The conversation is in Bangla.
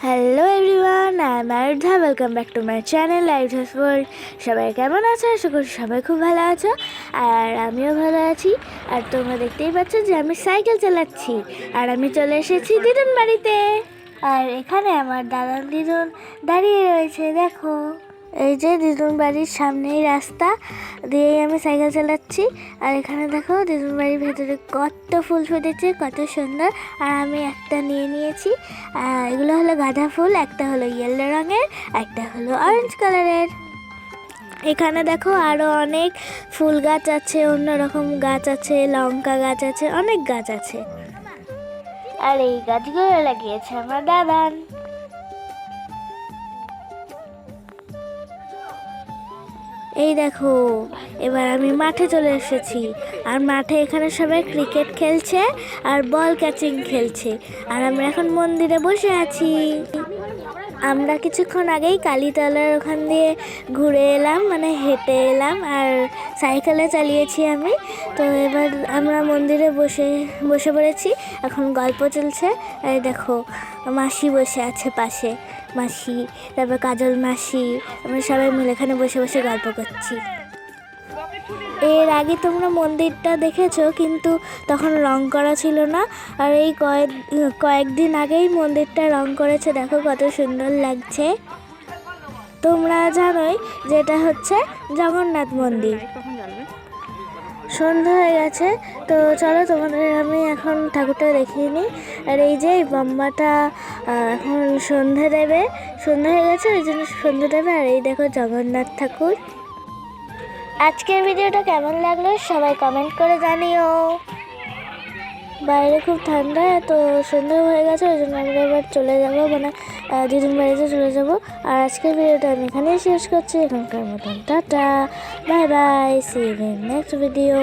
Hello everyone, I am Arudha. Welcome back to my channel Arudha's world. সবাই কেমন আছো? আশা করি সবাই খুব ভালো আছো, আর আমিও ভালো আছি। আর তোমরা দেখতেই পাচ্ছ যে আমি সাইকেল চালাচ্ছি, আর আমি চলে এসেছি দিদুন বাড়িতে। আর এখানে আমার দাদা দিদুন দাঁড়িয়ে রয়েছে, দেখো। এই যে দিদুন বাড়ির সামনেই রাস্তা দিয়েই আমি সাইকেল চালাচ্ছি। আর এখানে দেখো দিদুন বাড়ির ভেতরে কত ফুল ফুটেছে, কত সুন্দর। আর আমি একটা নিয়ে নিয়েছি। এগুলো হলো গাঁদা ফুল, একটা হলো ইয়েলো রঙের, একটা হলো অরেঞ্জ কালারের। এখানে দেখো আরও অনেক ফুল গাছ আছে, অন্যরকম গাছ আছে, লঙ্কা গাছ আছে, অনেক গাছ আছে। আর এই গাছগুলো লাগিয়েছে আমার দাদান। এই দেখো, এবার আমি মাঠে চলে এসেছি। আর মাঠে এখানে সবাই ক্রিকেট খেলছে আর বল ক্যাচিং খেলছে। আর আমরা এখন মন্দিরে বসে আছি। আমরা কিছুক্ষণ আগেই কালীতলার ওখান দিয়ে ঘুরে এলাম, মানে হেঁটে এলাম, আর সাইকেলে চালিয়েছি আমি। তো এবার আমরা মন্দিরে বসে পড়েছি, এখন গল্প চলছে। এই দেখো মাসি বসে আছে পাশে, মাসি, তারপর কাজল মাসি, আমরা সবাই মিলে এখানে বসে বসে গল্প করছি। এর আগে তোমরা মন্দিরটা দেখেছো, কিন্তু তখন রং করা ছিল না। আর এই কয়েকদিন আগেই মন্দিরটা রং করেছে, দেখো কত সুন্দর লাগছে। তোমরা জানোই যেটা হচ্ছে জগন্নাথ মন্দির। সন্ধ্যা হয়ে গেছে, তো চলো তোমাদের আমি এখন ঠাকুরটা দেখিয়ে নিই। আর এই যে বাম্মাটা এখন সন্ধে দেবে, সন্ধ্যা হয়ে গেছে ওই জন্য সন্ধ্যে দেবে। আর এই দেখো জগন্নাথ ঠাকুর। আজকের ভিডিওটা কেমন লাগলো সবাই কমেন্ট করে জানিও। বাইরে খুব ঠান্ডা, তো সন্ধ্যা হয়ে গেছে ওই জন্য আমরা এবার চলে যাবো, মানে দিদুন বাড়িতে চলে যাব। আর আজকের ভিডিওটা আমি এখানেই শেষ করছি। এখনকার মতন tata, bye bye, see you in next video.